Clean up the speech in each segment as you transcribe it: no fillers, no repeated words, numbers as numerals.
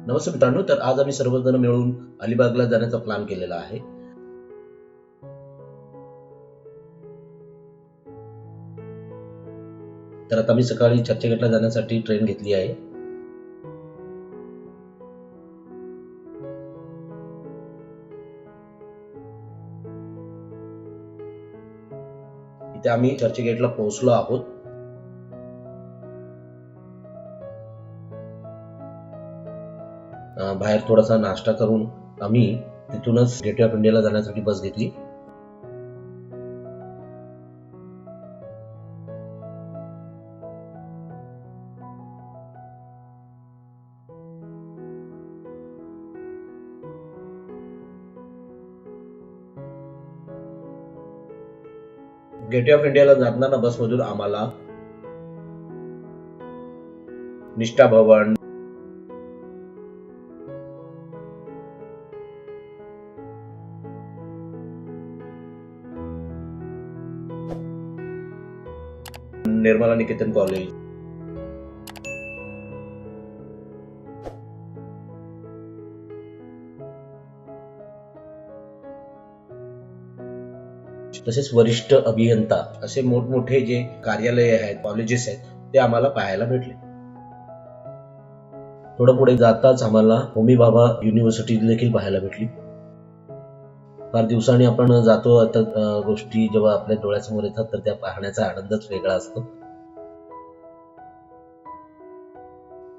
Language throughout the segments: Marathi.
नमस्ते मित्रांनो, तर आज आम्ही सर्वजण मिळून अलिबागला जाण्याचा प्लॅन केलेला आहे. तर आता मी सकाळी चर्चगेटला जाण्यासाठी ट्रेन घेतली आहे. इथे आम्ही चर्चगेटला पोहोचलो आहोत. बाहेर थोडासा नाश्ता करून आम्ही तिथूनच गेटवे ऑफ इंडियाला जाण्यासाठी बस घेतली. गेटवे ऑफ इंडियाला जाताना बसमधून आम्हाला निष्ठा भवन, निर्मला निकेतन कॉलेज, तसेच वरिष्ठ अभियंता असे मोठमोठे जे कार्यालय आहेत, कॉलेजेस आहेत, ते आम्हाला पाहायला भेटले. थोडं पुढे जाताच आम्हाला होमी भाभा युनिव्हर्सिटी देखील पाहायला भेटली. फार दिवसांनी आपण जातो, आता गोष्टी जेव्हा आपल्या डोळ्यासमोर येतात तर त्या पाहण्याचा आनंदच वेगळा असतो.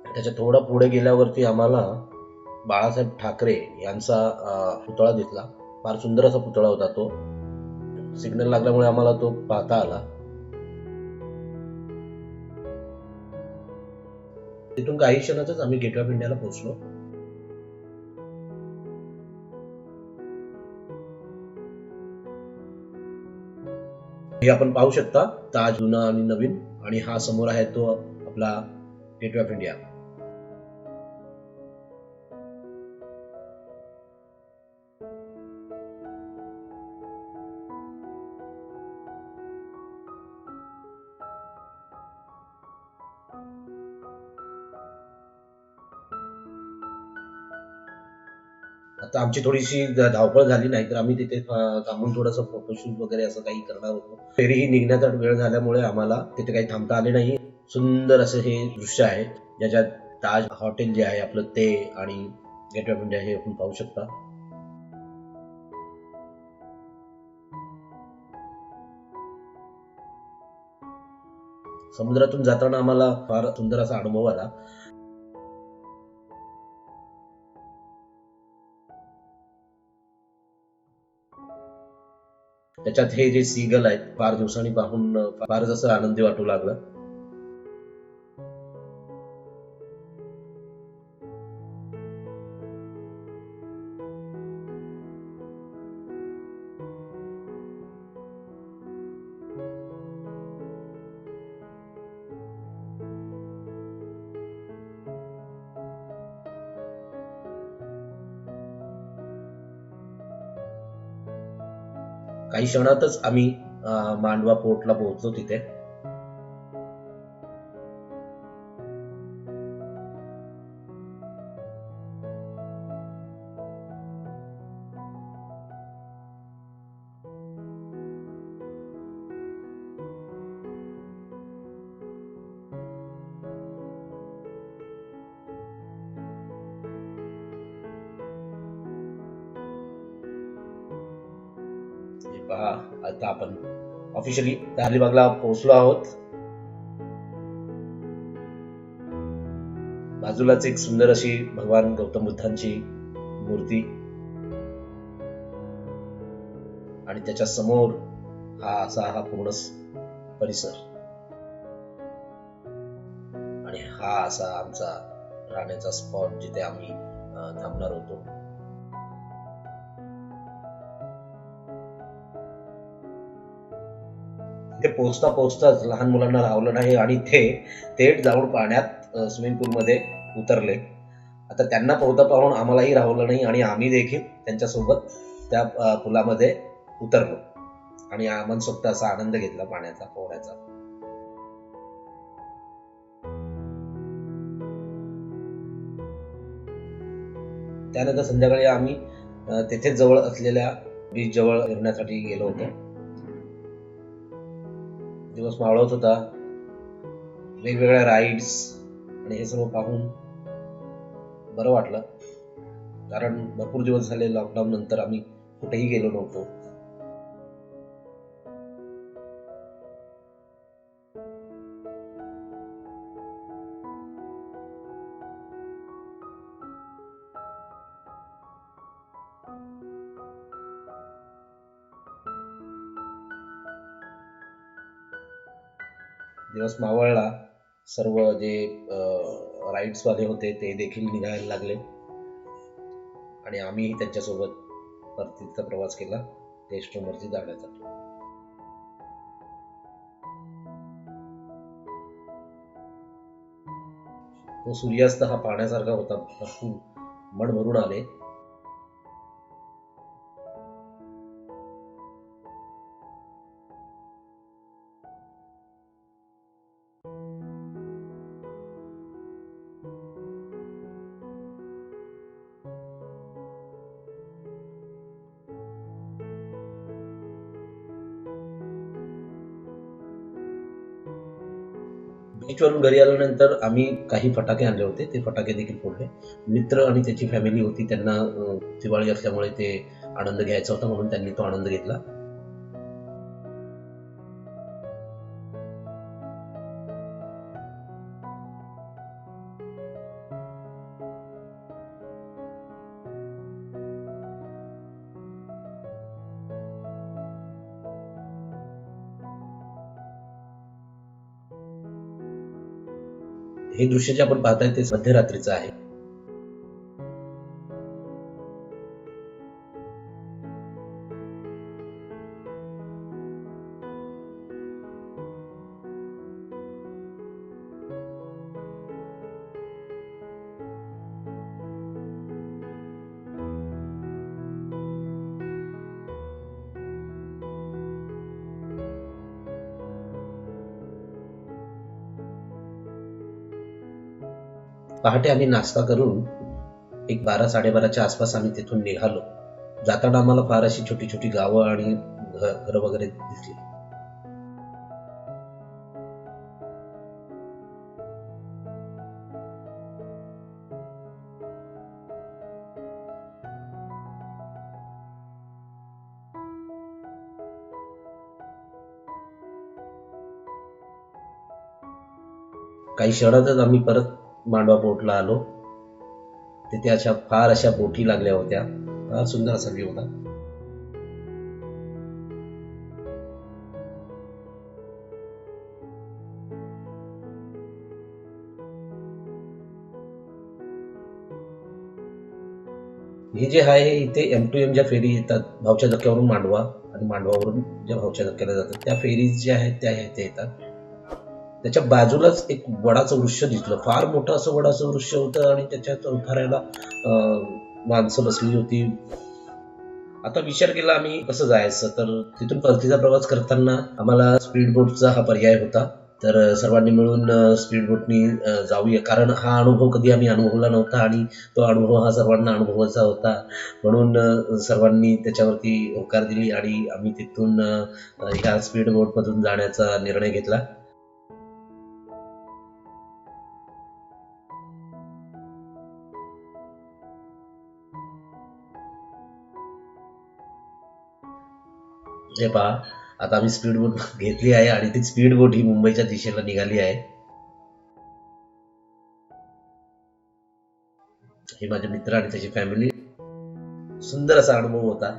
त्याच्या थोडं पुढे गेल्यावरती आम्हाला बाळासाहेब ठाकरे यांचा पुतळा दिसला. फार सुंदर असा पुतळा होता तो. सिग्नल लागल्यामुळे आम्हाला तो पाहता आला. तिथून काही क्षणातच आम्ही गेटवे ऑफ इंडियाला पोहोचलो. हे आपण पाहू शकता, ताज जुना आणि नवीन, आणि हा समोर आहे तो आपला गेटवे ऑफ इंडिया. आता आमची थोडीशी धावपळ झाली नाही तर आम्ही तिथे थांबून थोडंसं फोटोशूट वगैरे असं काही करणार होतो. तरीही निघण्याचा वेळ झाल्यामुळे आम्हाला तिथे काही थांबता आले नाही. सुंदर असं हे दृश्य आहे, ज्याच्यात ताज हॉटेल जे आहे आपलं ते आणि गेटवे ऑफ इंडिया हे आपण पाहू शकता. समुद्रातून जाताना आम्हाला फार सुंदर असा अनुभव आला. त्याच्यात हे जे सीगल आहेत, फार दिवसांनी पाहून फारच असं आनंदी वाटू लागलं. काही क्षणातच आम्ही मांडवा पोर्टला पोहोचलो. तिथे पहा, आता आपण ऑफिशियली अलिबागला पोहोचलो आहोत. बाजूलाच एक सुंदर अशी भगवान गौतम बुद्धांची मूर्ती आणि त्याच्या समोर हा पूर्ण परिसर आणि हा असा आमचा राहण्याचा स्पॉट जिथे आम्ही थांबणार होतो. ते पोहोचता पोहोचताच लहान मुलांना राहवलं नाही आणि ते थेट जाऊन पाण्यात स्विमिंग पूल मध्ये उतरले. आता त्यांना पोहता पाहून आम्हालाही राहवलं नाही आणि आम्ही देखील त्यांच्यासोबत त्या पुलामध्ये उतरलो आणि मनसोक्त असा आनंद घेतला पाण्याचा, पोहण्याचा. त्यानंतर संध्याकाळी आम्ही तेथे जवळ असलेल्या बीच जवळ फिरण्यासाठी गेलो होतो. दिवस मावळत होता. वेगवेगळ्या राईड्स आणि हे सर्व पाहून बरं वाटलं, कारण भरपूर दिवस झाले लॉकडाऊन नंतर आम्ही कुठेही गेलो नव्हतो. दिवस मावळला. सर्व जे राईड्स वाले होते ते देखील निघायला लागले आणि आम्हीही त्यांच्यासोबत परतीचा प्रवास केला टेस्ट रूमवरती जाण्यासाठी. तो सूर्यास्त हा पाहण्यासारखा होता. भरपूर मन भरून आले. बीचवरून घरी आल्यानंतर आम्ही काही फटाके आणले होते, ते फटाके देखील फोडले. मित्र आणि त्याची फॅमिली होती, त्यांना दिवाळी असल्यामुळे ते आनंद घ्यायचा होता म्हणून त्यांनी तो आनंद घेतला. हे दृश्य जे आपण पाहताय ते मध्यरात्रीचं आहे. पहाटे आम्ही नाश्ता करून एक 12-12:30च्या आसपास आम्ही तिथून निघालो. जाताना आम्हाला फार अशी छोटी छोटी गावं आणि घरं वगैरे दिसली. काही शहरातच आम्ही परत मांडवा पोर्टला आलो. तिथे फार अशा बोटी लागल्या होत्या. फार सुंदर असा व्ह्यू होता. हे जे आहे इथे M2M ज्या फेरी येतात भावच्या धक्क्यावरून मांडवा आणि मांडवावरून ज्या भावच्या धक्क्याला जातात त्या फेरीज ज्या आहेत त्या इथे येतात. त्याच्या बाजूलाच एक वडाचं वृक्ष दिसलं. फार मोठं असं वडाचं वृक्ष होतं आणि त्याच्या चौथऱ्याला माणसं बसली होती. आता विचार केला आम्ही कसं जायचं, तर तिथून परतीचा प्रवास करताना आम्हाला स्पीड बोटचा हा पर्याय होता. तर सर्वांनी मिळून स्पीड बोटनी जाऊया, कारण हा अनुभव कधी आम्ही अनुभवला नव्हता आणि तो अनुभव हा सर्वांना अनुभवायचा होता. म्हणून सर्वांनी त्याच्यावरती होकार दिली आणि आम्ही तिथून ह्या स्पीड बोटमधून जाण्याचा निर्णय घेतला. हे पहा, आता आम्ही स्पीड बोट घेतली आहे आणि ती स्पीड बोट ही मुंबईच्या दिशेला निघाली आहे. हे माझे मित्र आणि त्याची फॅमिली. सुंदर असा अनुभव होता.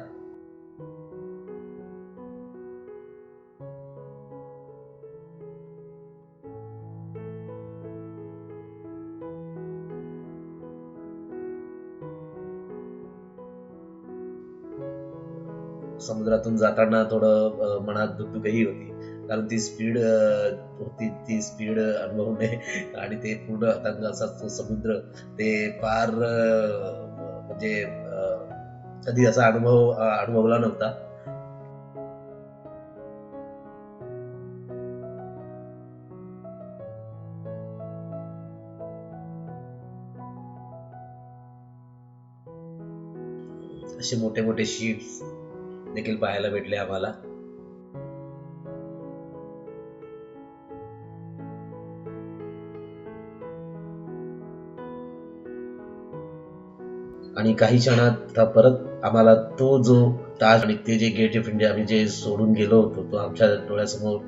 समुद्रातून जाताना थोडं मनात दुगदुगही होती, कारण ती स्पीड होती, ती स्पीड अनुभवणे आणि ते पूर्ण हातांना असा तो समुद्र, ते फार म्हणजे कधी असा अनुभव अनुभवला नव्हता. असे मोठे मोठे शिप्स देखील पाहायला भेटले आम्हाला. आणि काही क्षणात परत आम्हाला तो जो ताज आणि ते जे गेट ऑफ इंडिया आम्ही जे सोडून गेलो होतो तो आमच्या डोळ्यासमोर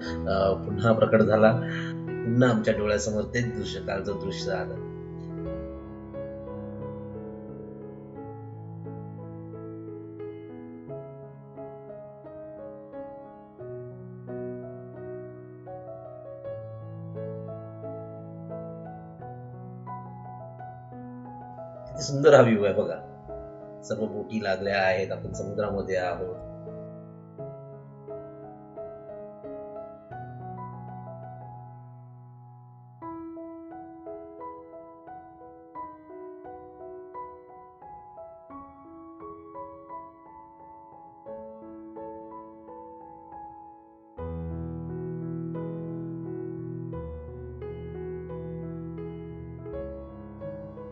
पुन्हा प्रकट झाला. पुन्हा आमच्या डोळ्यासमोर तेच दृश्य, कालचं दृश्य आलं. किती सुंदर हा व्ह्यू आहे बघा. सर्व बोटी लागल्या आहेत, आपण समुद्रामध्ये आहोत.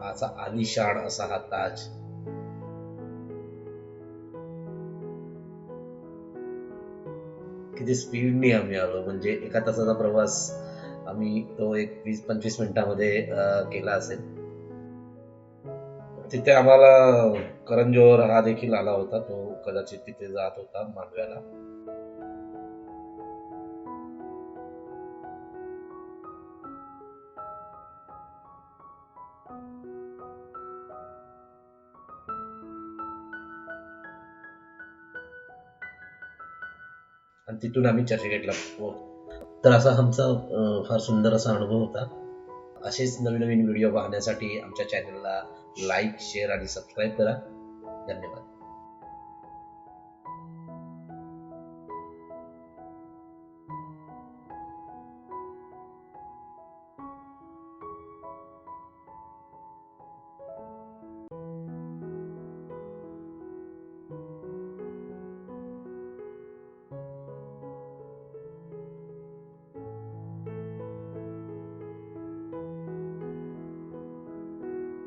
असा आलिशान असा हा ताज. किती स्पीडने आम्ही आलो, म्हणजे एका तासाचा प्रवास आम्ही तो एक 20-25 मिनिटांमध्ये केला असेल. तिथे आम्हाला करण जोहर हा देखील आला होता. तो कदाचित तिथे जात होता मांडव्याला. आणि तिथून आम्ही चर्चगेटला पोहोचलो. तर असा आमचा फार सुंदर असा अनुभव होता. असेच नवीन नवीन व्हिडिओ पाहण्यासाठी आमच्या चॅनलला लाईक, शेअर आणि सबस्क्राईब करा. धन्यवाद.